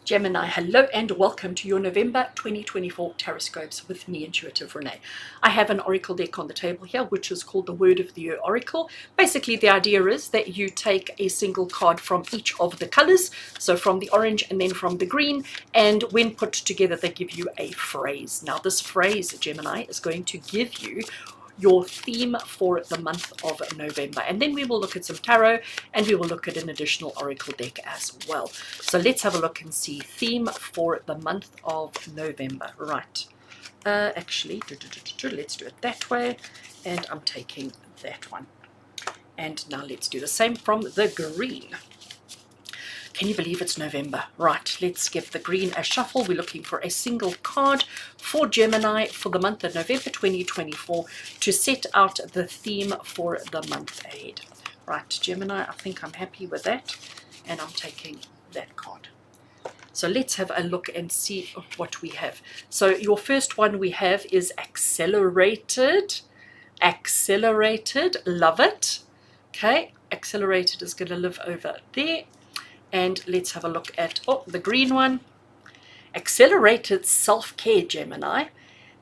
Gemini, hello and welcome to your November 2024 Taroscopes with me, Intuitive Rene. I have an oracle deck on the table here, which is called the Word of the Year Oracle. Basically, the idea is that you take a single card from each of the colors, so from the orange and then from the green, and when put together, they give you a phrase. Now, this phrase, Gemini, is going to give you your theme for the month of November, and then we will look at some tarot and we will look at an additional oracle deck as well. So let's have a look and see theme for the month of November. Right, actually let's do it that way, and I'm taking that one. And now let's do the same from the green. Can you believe it's November? Right, let's give the green a shuffle. We're looking for a single card for Gemini for the month of November 2024 to set out the theme for the month ahead. Right, Gemini, I think I'm happy with that, and I'm taking that card. So let's have a look and see what we have. So your first one we have is accelerated. Accelerated, love it. Okay, accelerated is going to live over there. And let's have a look at, the green one. Accelerated self-care, Gemini.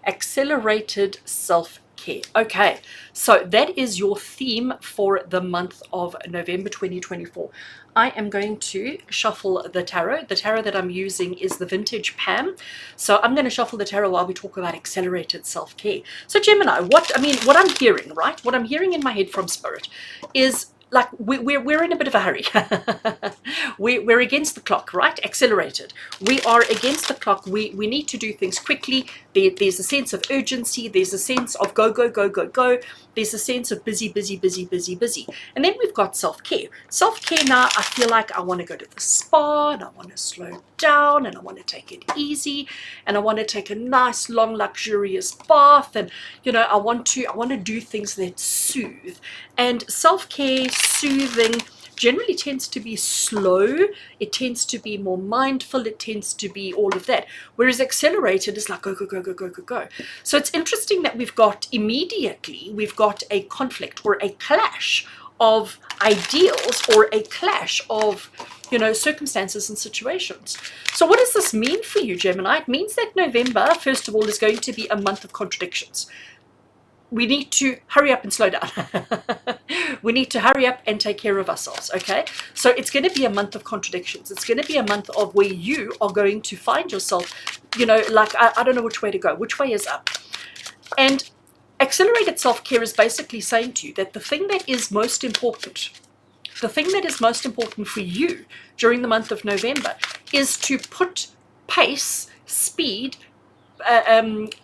Accelerated self-care. Okay, so that is your theme for the month of November 2024. I am going to shuffle the tarot. The tarot that I'm using is the Vintage Pam. So I'm going to shuffle the tarot while we talk about accelerated self-care. So Gemini, what I'm hearing, right? What I'm hearing in my head from Spirit is, like, we're in a bit of a hurry. we're against the clock, right? Accelerated. We are against the clock. We need to do things quickly. There's a sense of urgency. There's a sense of go, go, go, go, go. There's a sense of busy, busy, busy, busy, busy. And then we've got self-care. Self-care now, I feel like I want to go to the spa, and I want to slow down, and I want to take it easy, and I want to take a nice, long, luxurious bath, and I want to do things that soothe. And self-care, soothing, generally tends to be slow. It tends to be more mindful. It tends to be all of that. Whereas accelerated is like go, go, go, go, go, go, go. So it's interesting that we've got a conflict or a clash of ideals, or a clash of circumstances and situations. So what does this mean for you, Gemini? It means that November, first of all, is going to be a month of contradictions. We need to hurry up and slow down. We need to hurry up and take care of ourselves, okay? So it's going to be a month of contradictions. It's going to be a month of where you are going to find yourself, like, I don't know which way to go. Which way is up? And accelerated self-care is basically saying to you that the thing that is most important for you during the month of November is to put pace, speed,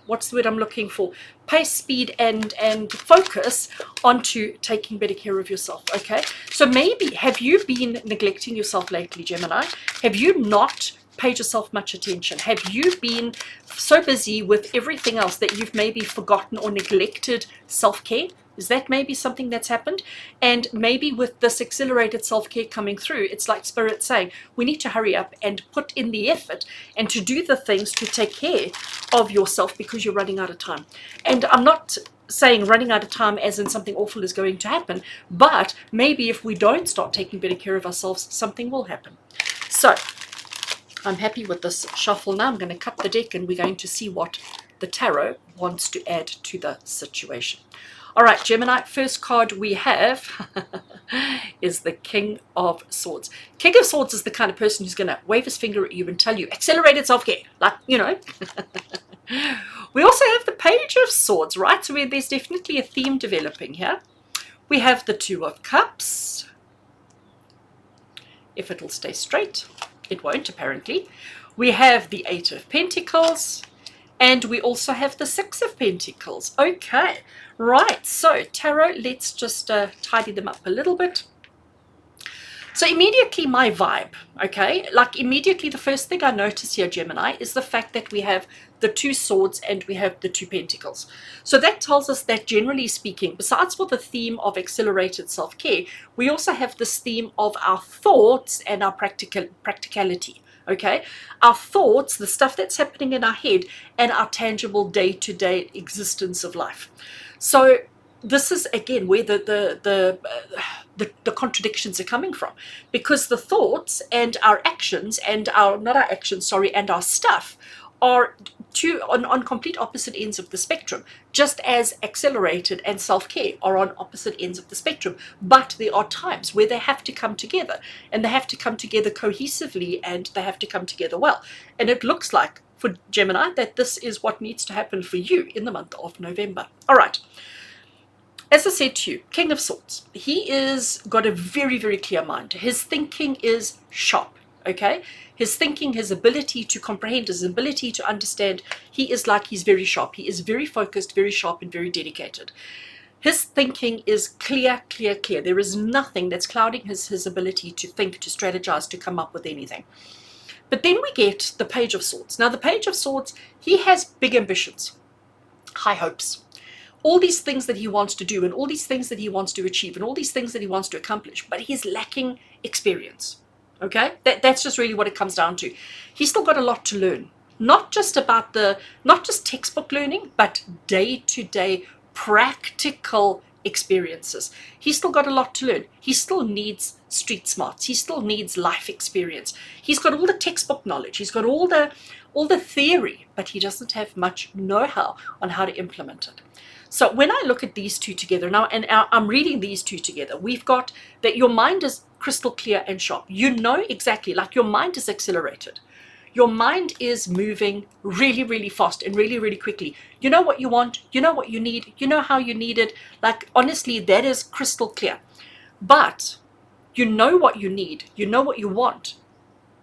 what's the word I'm looking for? Pace, speed, and focus onto taking better care of yourself, okay? So maybe, have you been neglecting yourself lately, Gemini? Have you not paid yourself much attention? Have you been so busy with everything else that you've maybe forgotten or neglected self-care? Is that maybe something that's happened? And maybe with this accelerated self-care coming through, it's like Spirit saying, we need to hurry up and put in the effort and to do the things to take care of yourself, because you're running out of time. And I'm not saying running out of time as in something awful is going to happen, but maybe if we don't start taking better care of ourselves, something will happen. So I'm happy with this shuffle now. I'm going to cut the deck and we're going to see what the tarot wants to add to the situation. All right, Gemini, first card we have is the King of Swords. King of Swords is the kind of person who's going to wave his finger at you and tell you, accelerated self-care, like, We also have the Page of Swords, right? So there's definitely a theme developing here. We have the Two of Cups. If it'll stay straight, it won't, apparently. We have the Eight of Pentacles. And we also have the Six of Pentacles. Okay, right. So tarot, let's just tidy them up a little bit. So immediately my vibe, okay, like immediately the first thing I notice here, Gemini, is the fact that we have the Two Swords and we have the Two Pentacles. So that tells us that, generally speaking, besides for the theme of accelerated self-care, we also have this theme of our thoughts and our practicality. Okay, our thoughts, the stuff that's happening in our head, and our tangible day-to-day existence of life. So this is again where the contradictions are coming from, because the thoughts and our actions and our not our actions, sorry, and our stuff are on complete opposite ends of the spectrum, just as accelerated and self-care are on opposite ends of the spectrum. But there are times where they have to come together, and they have to come together cohesively, and they have to come together well. And it looks like for Gemini that this is what needs to happen for you in the month of November. All right. As I said to you, King of Swords, he is got a very, very clear mind. His thinking is sharp, okay? His thinking, his ability to comprehend, his ability to understand, he's very sharp. He is very focused, very sharp, and very dedicated. His thinking is clear, clear, clear. There is nothing that's clouding his ability to think, to strategize, to come up with anything. But then we get the Page of Swords. Now, the Page of Swords, he has big ambitions, high hopes, all these things that he wants to do, and all these things that he wants to achieve, and all these things that he wants to accomplish, but he's lacking experience. Okay, that's just really what it comes down to. He's still got a lot to learn, not just textbook learning, but day-to-day practical experiences. He's still got a lot to learn. He still needs street smarts. He still needs life experience. He's got all the textbook knowledge. He's got all the theory, but he doesn't have much know-how on how to implement it. So when I look at these two together now, and I'm reading these two together, we've got that your mind is crystal clear and sharp. You know exactly, like your mind is accelerated. Your mind is moving really, really fast and really, really quickly. You know what you want, you know what you need, you know how you need it. Like, honestly, that is crystal clear. But you know what you need, you know what you want.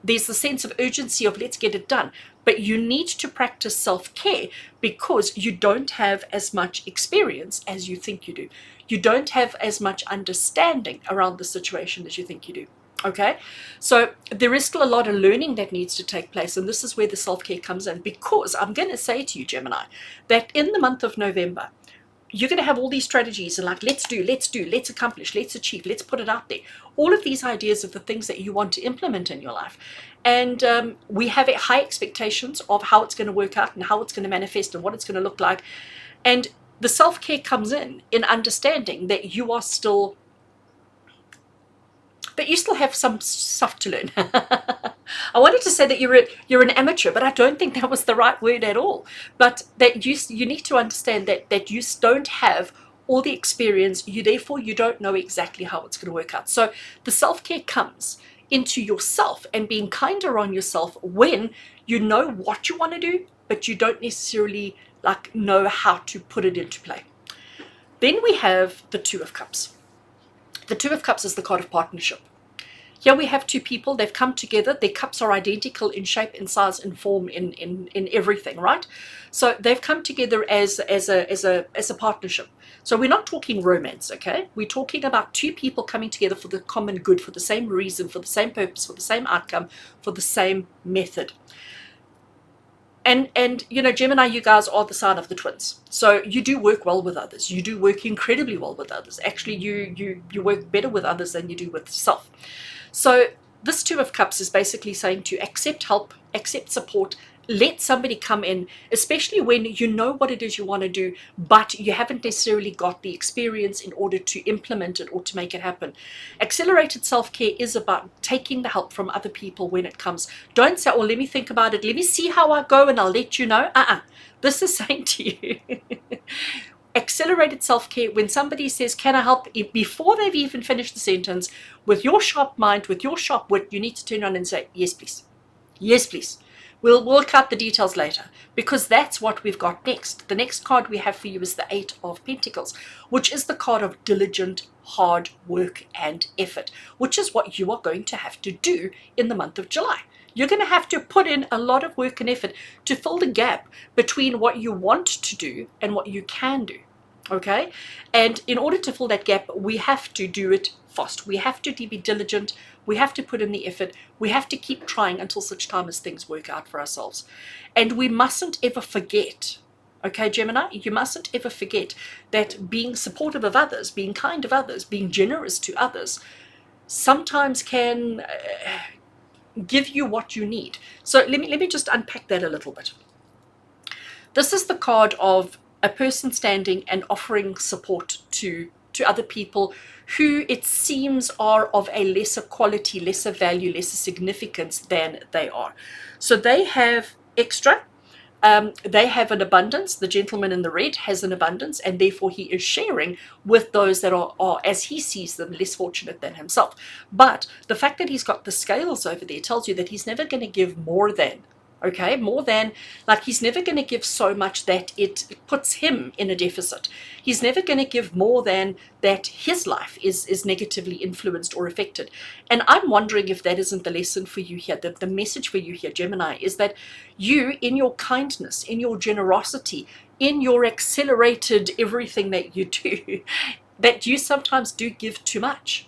There's the sense of urgency of let's get it done. But you need to practice self-care because you don't have as much experience as you think you do. You don't have as much understanding around the situation as you think you do. Okay, so there is still a lot of learning that needs to take place, and this is where the self-care comes in, because I'm going to say to you, Gemini, that in the month of November, you're going to have all these strategies and like, let's accomplish, let's achieve, let's put it out there. All of these ideas of the things that you want to implement in your life. And we have high expectations of how it's going to work out and how it's going to manifest and what it's going to look like. And the self-care comes in understanding that you are still, that you still have some stuff to learn. I wanted to say that you're an amateur, but I don't think that was the right word at all. But that you need to understand that you don't have all the experience, therefore you don't know exactly how it's going to work out. So the self-care comes into yourself and being kinder on yourself when you know what you want to do, but you don't necessarily like know how to put it into play. Then we have the Two of Cups. The Two of Cups is the card of partnership. Here we have two people, they've come together, their cups are identical in shape, in size, in form, in everything, right? So they've come together as a partnership. So we're not talking romance, okay? We're talking about two people coming together for the common good, for the same reason, for the same purpose, for the same outcome, for the same method. And you know, Gemini, you guys are the sign of the twins. So you do work well with others. You do work incredibly well with others. Actually, you work better with others than you do with self. So this Two of Cups is basically saying to accept help, accept support, let somebody come in, especially when you know what it is you want to do, but you haven't necessarily got the experience in order to implement it or to make it happen. Accelerated self-care is about taking the help from other people when it comes. Don't say, oh, let me think about it. Let me see how I go and I'll let you know. This is saying to you, accelerated self-care, when somebody says, can I help, before they've even finished the sentence, with your sharp mind, with your sharp wit, you need to turn around and say, yes, please. Yes, please. We'll cut the details later, because that's what we've got next. The next card we have for you is the Eight of Pentacles, which is the card of diligent, hard work and effort, which is what you are going to have to do in the month of July. You're going to have to put in a lot of work and effort to fill the gap between what you want to do and what you can do. Okay? And in order to fill that gap, we have to do it fast. We have to be diligent. We have to put in the effort. We have to keep trying until such time as things work out for ourselves. And we mustn't ever forget, okay, Gemini, you mustn't ever forget that being supportive of others, being kind of others, being generous to others, sometimes can give you what you need. So let me just unpack that a little bit. This is the card of a person standing and offering support to other people who it seems are of a lesser quality, lesser value, lesser significance than they are. So they have extra. They have an abundance. The gentleman in the red has an abundance, and therefore he is sharing with those that are, as he sees them, less fortunate than himself. But the fact that he's got the scales over there tells you that he's never going to give more than. Okay, more than, like, he's never going to give so much that it puts him in a deficit. He's never going to give more than that his life is negatively influenced or affected. And I'm wondering if that isn't the lesson for you here, the message for you here, Gemini, is that you, in your kindness, in your generosity, in your accelerated everything that you do, that you sometimes do give too much.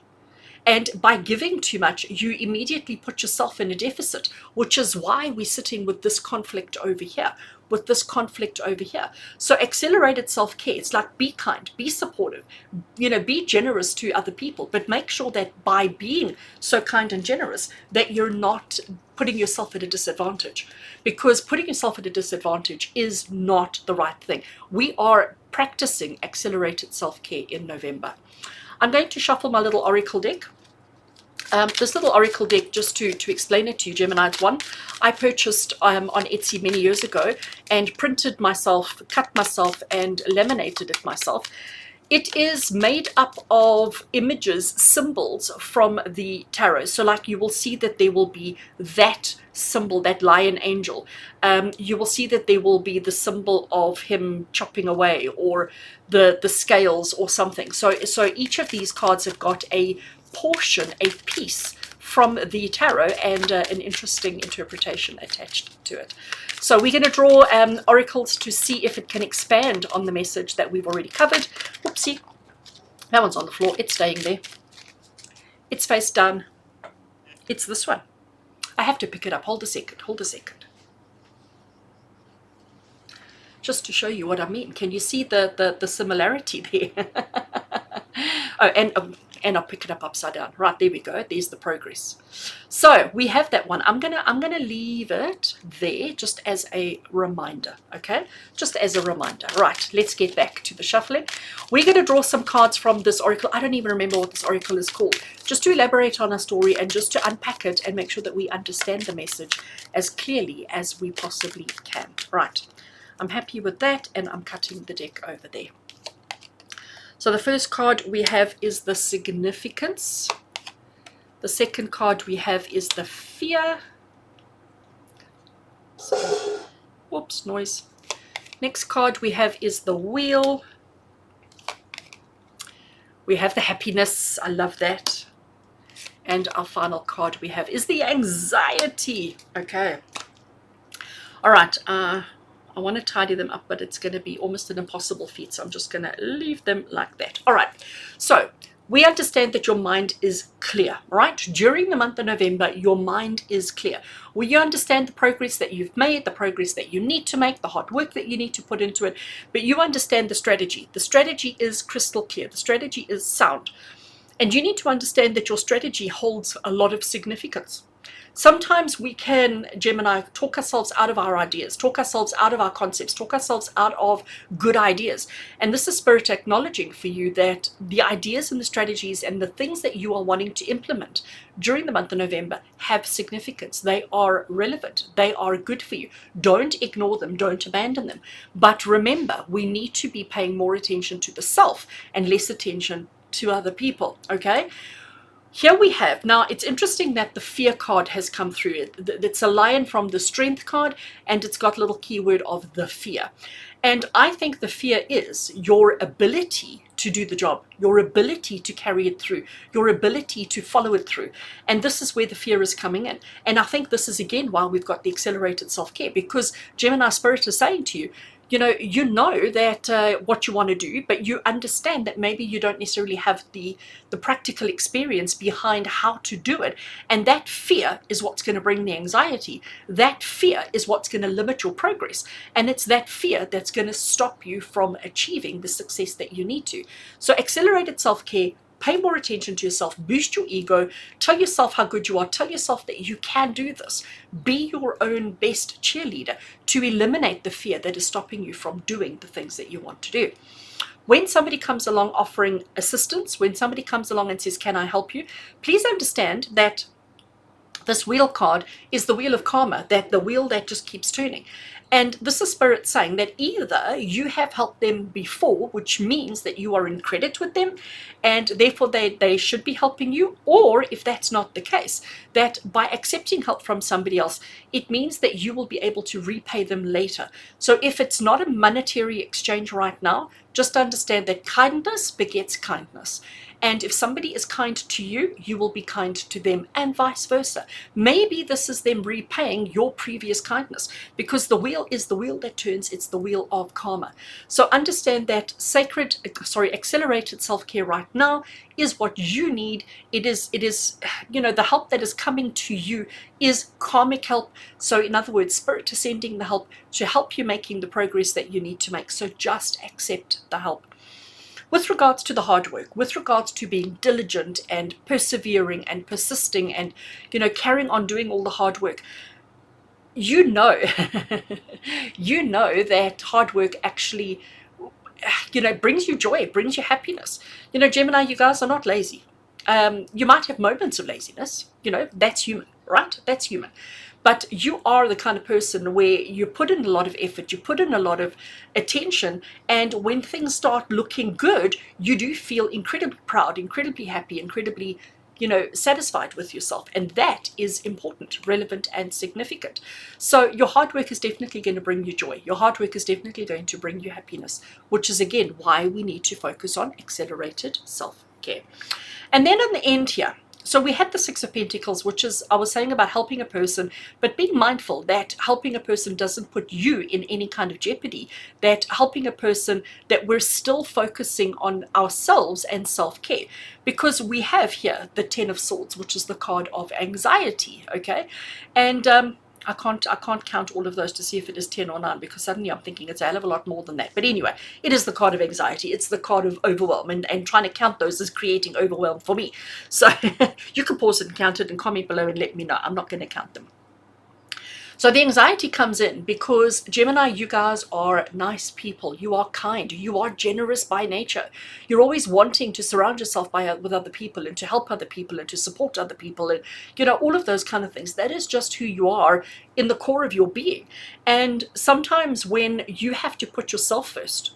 And by giving too much, you immediately put yourself in a deficit, which is why we're sitting with this conflict over here, with this conflict over here. So accelerated self-care, it's like, be kind, be supportive, be generous to other people, but make sure that by being so kind and generous, that you're not putting yourself at a disadvantage, because putting yourself at a disadvantage is not the right thing. We are practicing accelerated self-care in November. I'm going to shuffle my little oracle deck. This little oracle deck, just to explain it to you, Gemini, it's one I purchased on Etsy many years ago and printed myself, cut myself, and laminated it myself. It is made up of images, symbols from the tarot. So like, you will see that there will be that symbol, that lion angel. You will see that there will be the symbol of him chopping away, or the scales or something. So each of these cards have got a portion, a piece from the tarot, and an interesting interpretation attached to it. So we're going to draw oracles to see if it can expand on the message that we've already covered. Whoopsie, that one's on the floor. It's staying there. It's face down. It's this one. I have to pick it up. Hold a second. Hold a second. Just to show you what I mean. Can you see the similarity there? Oh, and I'll pick it up upside down. Right, there we go. There's the progress. So we have that one. I'm gonna leave it there just as a reminder. Okay, just as a reminder. Right, let's get back to the shuffling. We're gonna draw some cards from this oracle. I don't even remember what this oracle is called. Just to elaborate on our story and just to unpack it and make sure that we understand the message as clearly as we possibly can. Right, I'm happy with that, and I'm cutting the deck over there. So the first card we have is the significance. The second card we have is the fear. So, whoops, noise. Next card we have is the wheel. We have the happiness. I love that. And our final card we have is the anxiety. Okay. All right. I want to tidy them up, but it's going to be almost an impossible feat, so I'm just going to leave them like that. All right, so we understand that your mind is clear, right? During the month of November, your mind is clear. Well, you understand the progress that you've made, the progress that you need to make, the hard work that you need to put into it, but you understand the strategy. The strategy is crystal clear. The strategy is sound. And you need to understand that your strategy holds a lot of significance. Sometimes we can, Gemini, talk ourselves out of our ideas, talk ourselves out of our concepts, talk ourselves out of good ideas. And this is Spirit acknowledging for you that the ideas and the strategies and the things that you are wanting to implement during the month of November have significance. They are relevant. They are good for you. Don't ignore them. Don't abandon them. But remember, we need to be paying more attention to the self and less attention to other people, okay? Here we have, now it's interesting that the fear card has come through. It's a lion from the strength card, and it's got a little keyword of the fear. And I think the fear is your ability to do the job, your ability to carry it through, your ability to follow it through. And this is where the fear is coming in. And I think this is again why we've got the accelerated self-care, because Gemini Spirit is saying to you, you know that what you want to do, but you understand that maybe you don't necessarily have the practical experience behind how to do it. And that fear is what's going to bring the anxiety. That fear is what's going to limit your progress. And it's that fear that's going to stop you from achieving the success that you need to. So accelerated self-care pay more attention to yourself, boost your ego, tell yourself how good you are, tell yourself that you can do this. Be your own best cheerleader to eliminate the fear that is stopping you from doing the things that you want to do. When somebody comes along offering assistance, when somebody comes along and says, can I help you? Please understand that this wheel card is the wheel of karma, that the wheel that just keeps turning. And this is Spirit saying that either you have helped them before, which means that you are in credit with them, and therefore they should be helping you, or if that's not the case, that by accepting help from somebody else, it means that you will be able to repay them later. So if it's not a monetary exchange right now, just understand that kindness begets kindness. And if somebody is kind to you, you will be kind to them, and vice versa. Maybe this is them repaying your previous kindness, because the wheel is the wheel that turns. It's the wheel of karma. So understand that accelerated self-care right now is what you need. It is, the help that is coming to you is karmic help. So in other words, Spirit is sending the help to help you making the progress that you need to make. So just accept the help. With regards to the hard work, with regards to being diligent and persevering and persisting and, carrying on doing all the hard work, you know that hard work actually, brings you joy, brings you happiness. Gemini, you guys are not lazy. You might have moments of laziness, that's human, right? That's human. But you are the kind of person where you put in a lot of effort, you put in a lot of attention, and when things start looking good, you do feel incredibly proud, incredibly happy, incredibly, satisfied with yourself. And that is important, relevant, and significant. So your hard work is definitely going to bring you joy. Your hard work is definitely going to bring you happiness, which is, again, why we need to focus on accelerated self-care. And then in the end here, so we had the Six of Pentacles, which is, I was saying about helping a person, but being mindful that helping a person doesn't put you in any kind of jeopardy, that helping a person, that we're still focusing on ourselves and self-care, because we have here the Ten of Swords, which is the card of anxiety, okay? And I can't count all of those to see if it is 10 or 9, because suddenly I'm thinking it's a hell of a lot more than that. But anyway, it is the card of anxiety. It's the card of overwhelm, and trying to count those is creating overwhelm for me. So you can pause it and count it and comment below and let me know. I'm not going to count them. So the anxiety comes in because, Gemini, you guys are nice people. You are kind. You are generous by nature. You're always wanting to surround yourself with other people and to help other people and to support other people and, all of those kind of things. That is just who you are in the core of your being. And sometimes when you have to put yourself first,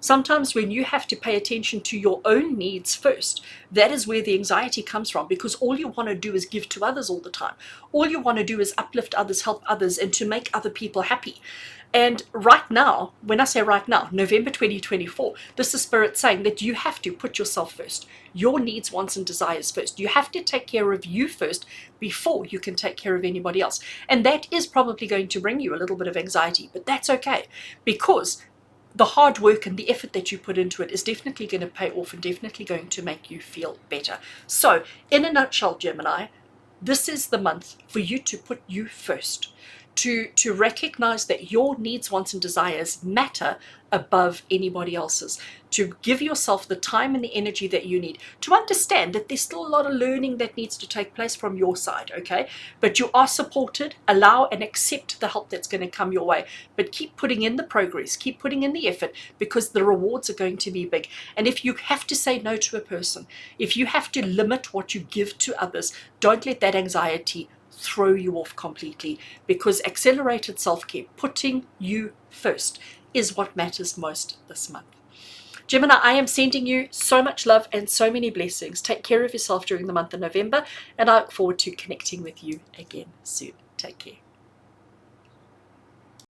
sometimes when you have to pay attention to your own needs first, that is where the anxiety comes from, because all you want to do is give to others all the time. All you want to do is uplift others, help others, and to make other people happy. And right now, when I say right now, November 2024, this is Spirit saying that you have to put yourself first, your needs, wants, and desires first. You have to take care of you first before you can take care of anybody else. And that is probably going to bring you a little bit of anxiety, but that's okay, because the hard work and the effort that you put into it is definitely going to pay off and definitely going to make you feel better. So, in a nutshell, Gemini, this is the month for you to put you first, to recognize that your needs, wants, and desires matter above anybody else's, to give yourself the time and the energy that you need, to understand that there's still a lot of learning that needs to take place from your side, okay? But you are supported. Allow and accept the help that's going to come your way, but keep putting in the progress, keep putting in the effort, because the rewards are going to be big. And if you have to say no to a person, if you have to limit what you give to others, don't let that anxiety throw you off completely, because accelerated self-care, putting you first, is what matters most this month. Gemini, I am sending you so much love and so many blessings. Take care of yourself during the month of November, and I look forward to connecting with you again soon. Take care.